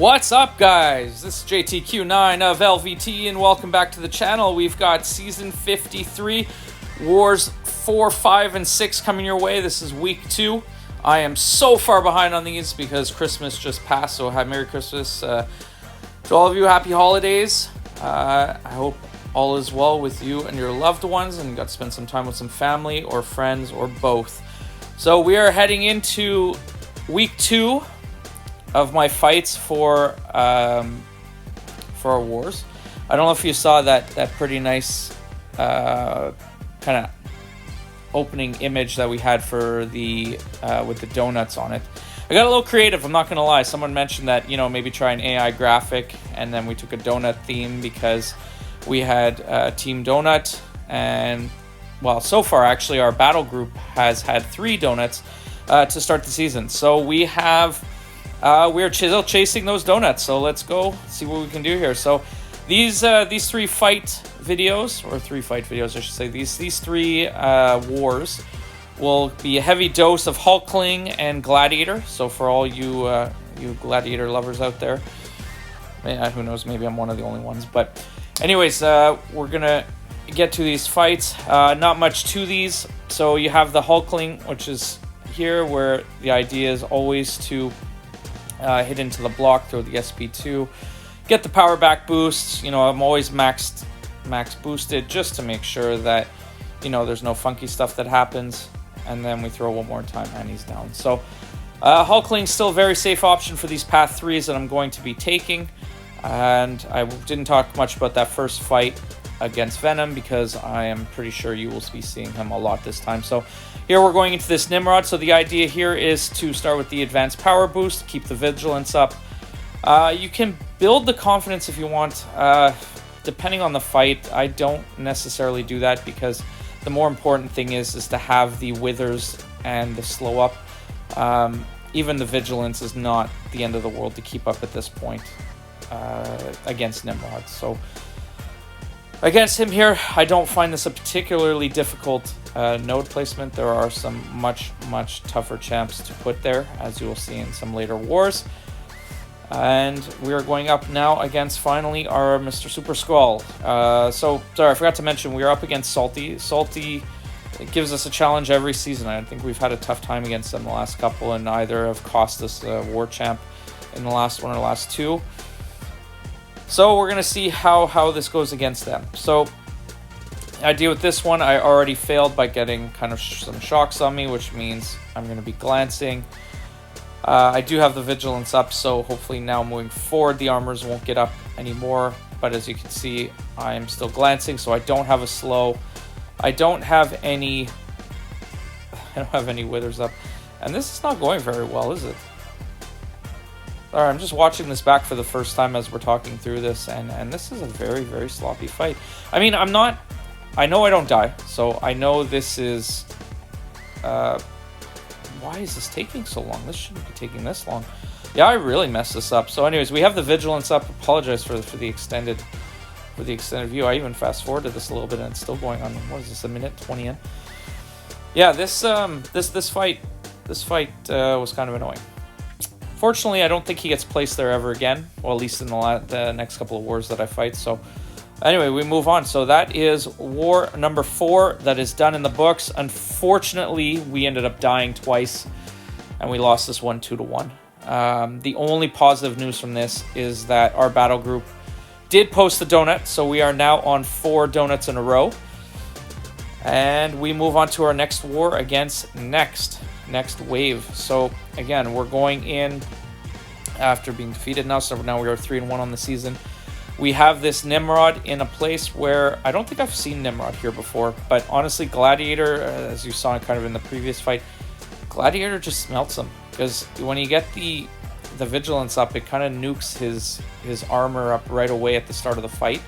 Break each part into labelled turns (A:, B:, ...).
A: What's up, guys? This is JTQ9 of LVT, and welcome back to the channel. We've got Season 53, Wars 4, 5, and 6 coming your way. This is Week 2. I am so far behind on these because Christmas just passed, so Merry Christmas to all of you. Happy holidays. I hope all is well with you and your loved ones, and you got to spend some time with some family or friends or both. So we are heading into Week 2 of my fights for our wars. I don't know if you saw that pretty nice kind of opening image that we had for the with the donuts on it. I got a little creative, I'm not gonna lie. Someone mentioned that, you know, maybe try an AI graphic, and then we took a donut theme because we had Team Donut, and well, so far actually our battle group has had 3 donuts to start the season. So we have we're still chasing those donuts, so let's go see what we can do here. So these 3 fight videos, or 3 fight videos I should say, these 3 wars will be a heavy dose of Hulkling and Gladiator. So for all you you Gladiator lovers out there, yeah, who knows, maybe I'm one of the only ones, but anyways, we're gonna get to these fights. Not much to these. So you have the Hulkling, which is here, where the idea is always to hit into the block, throw the SP2, get the power back boost. You know, I'm always max boosted just to make sure that, you know, there's no funky stuff that happens. And then we throw one more time and he's down. So Hulkling's still a very safe option for these path 3s that I'm going to be taking. And I didn't talk much about that first fight against Venom because I am pretty sure you will be seeing him a lot this time. So here we're going into this Nimrod. So the idea here is to start with the advanced power boost, keep the vigilance up. You can build the confidence if you want, depending on the fight. I don't necessarily do that because the more important thing is to have the withers and the slow up. Even the vigilance is not the end of the world to keep up at this point against Nimrod. So against him here, I don't find this a particularly difficult node placement. There are some much tougher champs to put there, as you will see in some later wars. And we are going up now against, finally, our Mr. Super Skull. So, sorry, I forgot to mention, we are up against Salty. Salty, it gives us a challenge every season. I think we've had a tough time against them the last couple, and either have cost us a war champ in the last one or last 2. So we're going to see how this goes against them. So the idea with this one, I already failed by getting kind of some shocks on me, which means I'm going to be glancing. I do have the vigilance up, so hopefully now moving forward the armors won't get up anymore. But as you can see, I am still glancing, so I don't have a slow. I don't have any withers up. And this is not going very well, is it? Alright, I'm just watching this back for the first time as we're talking through this, and this is a very sloppy fight. I mean, I know I don't die, so I know this is... why is this taking so long? This shouldn't be taking this long. Yeah, I really messed this up. So anyways, we have the vigilance up. Apologize for the extended view. I even fast forwarded this a little bit and it's still going on. What is this, a minute 20 in? Yeah, this fight was kind of annoying. Fortunately, I don't think he gets placed there ever again. Well, at least in the next couple of wars that I fight. So anyway, we move on. So that is war number 4 that is done in the books. Unfortunately, we ended up dying twice, and we lost this one 2-1. The only positive news from this is that our battle group did post the donut, so we are now on 4 donuts in a row. And we move on to our next war against next wave. So again, we're going in after being defeated now. So now we are 3-1 on the season. We have this Nimrod in a place where I don't think I've seen Nimrod here before, but honestly, Gladiator, as you saw kind of in the previous fight, Gladiator just smelts him, because when you get the vigilance up, it kind of nukes his armor up right away at the start of the fight.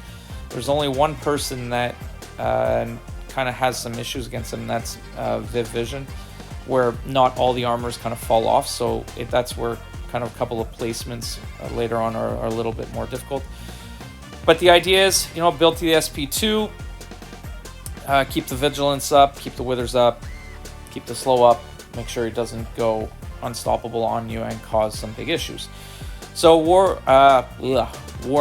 A: There's only one person that kind of has some issues against him, and that's Viv Vision, where not all the armors kind of fall off, so that's where kind of a couple of placements later on are a little bit more difficult. But the idea is, you know, build to the SP2, keep the vigilance up, keep the withers up, keep the slow up, make sure he doesn't go unstoppable on you and cause some big issues. So war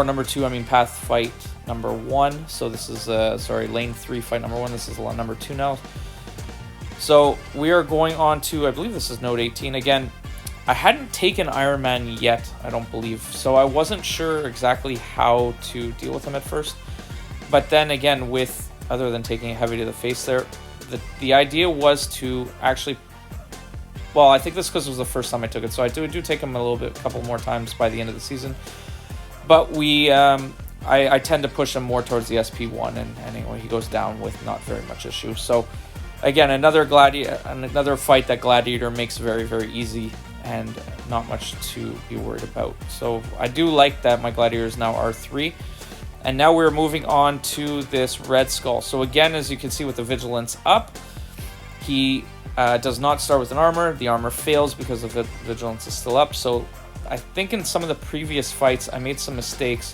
A: number 2, I mean path fight number 1. So this is lane 3 fight number 1. This is number 2 now. So we are going on to, I believe this is node 18 again. I hadn't taken Iron Man yet, I don't believe, so I wasn't sure exactly how to deal with him at first. But then again, other than taking a heavy to the face there, the idea was to actually, well, I think this because it was the first time I took it, so I do take him a couple more times by the end of the season. But I tend to push him more towards the SP1, and anyway, he goes down with not very much issue. So again, another fight that Gladiator makes very, very easy and not much to be worried about. So I do like that my Gladiators now are 3. And now we're moving on to this Red Skull. So again, as you can see with the Vigilance up, he does not start with an armor. The armor fails because the Vigilance is still up. So I think in some of the previous fights, I made some mistakes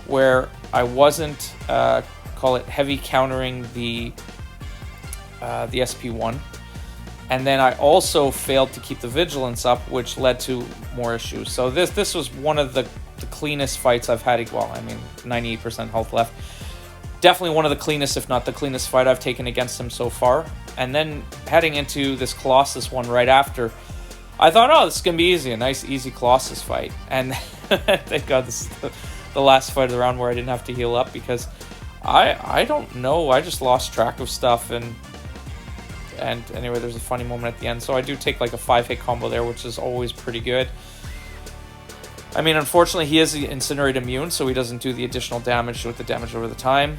A: where I wasn't, call it heavy countering the SP1. And then I also failed to keep the Vigilance up, which led to more issues. So this was one of the cleanest fights I've had. Well, I mean, 98% health left. Definitely one of the cleanest, if not the cleanest fight I've taken against him so far. And then heading into this Colossus one right after, I thought, oh, this is going to be easy. A nice, easy Colossus fight. And thank God this is the last fight of the round where I didn't have to heal up, because I don't know. I just lost track of stuff, and anyway, there's a funny moment at the end. So I do take like a 5-hit combo there, which is always pretty good. I mean, unfortunately, he is Incinerate immune, so he doesn't do the additional damage with the damage over the time.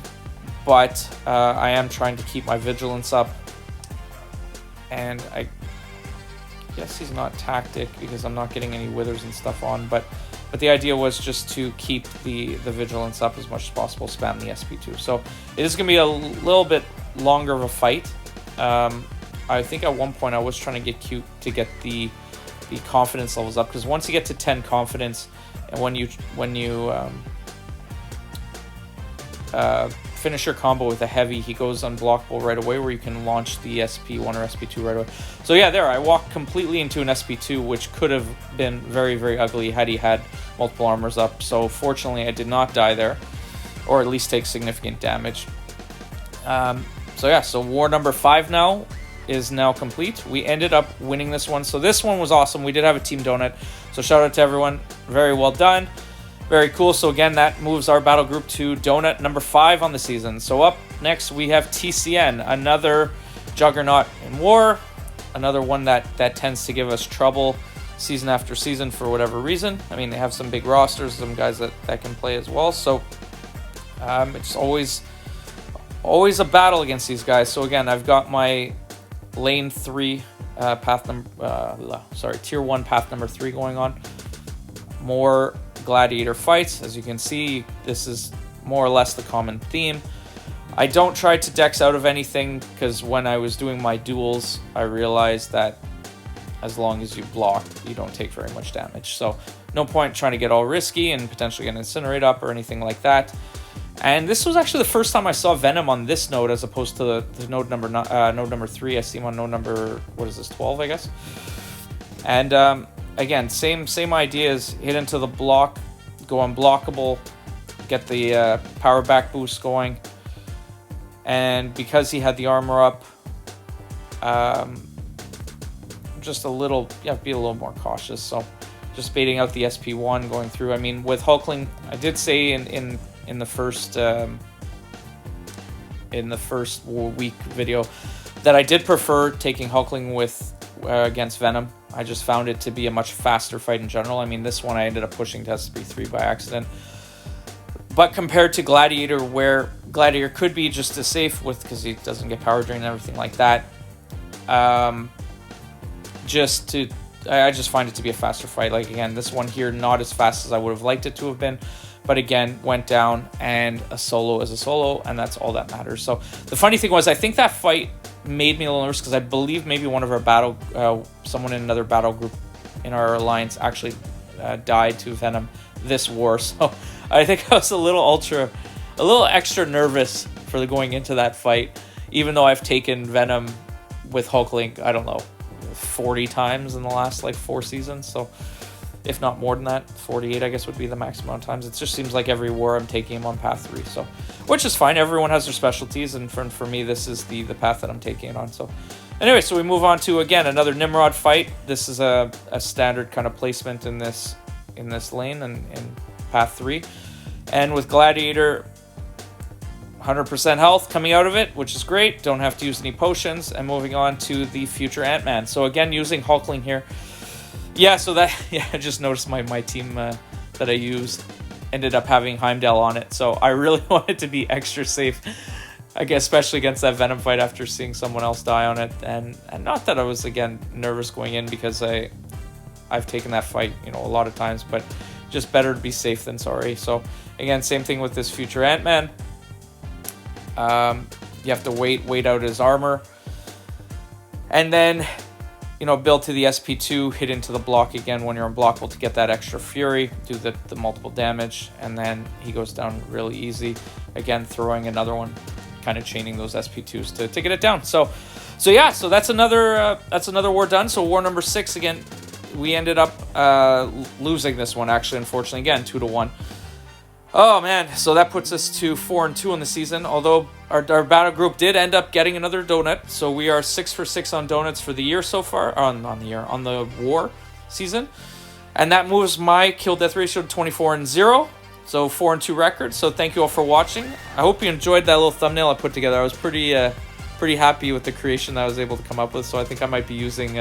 A: But I am trying to keep my Vigilance up. And I guess he's not Tactic because I'm not getting any Withers and stuff on. But the idea was just to keep the Vigilance up as much as possible, spam the SP2. So it is going to be a little bit longer of a fight. I think at one point I was trying to get cute to get the confidence levels up, because once you get to 10 confidence, and when you finish your combo with a heavy, he goes unblockable right away, where you can launch the SP1 or SP2 right away. So yeah, there I walked completely into an SP2, which could have been very, very ugly had he had multiple armors up. So fortunately I did not die there, or at least take significant damage. So yeah, so war number 5 now is now complete. We ended up winning this one. So this one was awesome. We did have a Team Donut. So shout out to everyone. Very well done. Very cool. So again, that moves our battle group to Donut number 5 on the season. So up next, we have TCN, another juggernaut in war. Another one that tends to give us trouble season after season for whatever reason. I mean, they have some big rosters, some guys that can play as well. So it's always a battle against these guys. So again, I've got my lane 3 tier 1 path number 3 going on. More Gladiator fights. As you can see, this is more or less the common theme. I don't try to dex out of anything, because when I was doing my duels, I realized that as long as you block, you don't take very much damage. So no point trying to get all risky and potentially get an Incinerate up or anything like that. And this was actually the first time I saw Venom on this node, as opposed to the node number 3. I see him on node number, what is this, 12, I guess. And again, same ideas. Hit into the block, go unblockable, get the power back boost going. And because he had the armor up, just a little, be a little more cautious. So just baiting out the SP1 going through. I mean, with Hulkling, I did say in the first week video that I did prefer taking Hulkling with against Venom. I just found it to be a much faster fight in general. I mean, this one I ended up pushing to SP3 by accident. But compared to Gladiator, where Gladiator could be just as safe with, because he doesn't get power drain and everything like that, I just find it to be a faster fight. Like, again, this one here, not as fast as I would have liked it to have been. But again, went down, and a solo is a solo, and that's all that matters. So the funny thing was, I think that fight made me a little nervous, because I believe maybe one of our someone in another battle group in our alliance actually died to Venom this war. So I think I was a little extra nervous for going into that fight, even though I've taken Venom with Hulkling, I don't know, 40 times in the last like 4 seasons. So if not more than that. 48, I guess, would be the maximum amount of times. It just seems like every war I'm taking him on path 3, so which is fine. Everyone has their specialties, and for me, this is the path that I'm taking it on. So anyway, so we move on to, again, another Nimrod fight. This is a standard kind of placement in this lane and in path 3. And with Gladiator, 100% health coming out of it, which is great. Don't have to use any potions. And moving on to the future Ant-Man. So again, using Hulkling here. Yeah, so that, yeah, I just noticed my team that I used ended up having Heimdall on it. So I really wanted to be extra safe, I guess, especially against that Venom fight after seeing someone else die on it. And not that I was, again, nervous going in, because I've taken that fight, you know, a lot of times, but just better to be safe than sorry. So again, same thing with this future Ant-Man. You have to wait out his armor, and then, you know, build to the SP2, hit into the block again when you're unblockable to get that extra fury, do the multiple damage, and then he goes down really easy. Again, throwing another one, kind of chaining those SP2s to get it down. So yeah, so that's another war done. So war number 6, again, we ended up losing this one, actually, unfortunately, again, 2-1. Oh man, so that puts us to 4-2 on the season, although our battle group did end up getting another donut. So we are 6 for 6 on donuts for the year so far, on the war season. And that moves my kill death ratio to 24-0. So 4-2 record. So thank you all for watching. I hope you enjoyed that little thumbnail I put together. I was pretty happy with the creation that I was able to come up with. So I think I might be using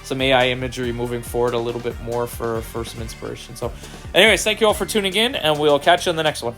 A: some AI imagery moving forward a little bit more for some inspiration. So anyways, thank you all for tuning in, and we'll catch you on the next one.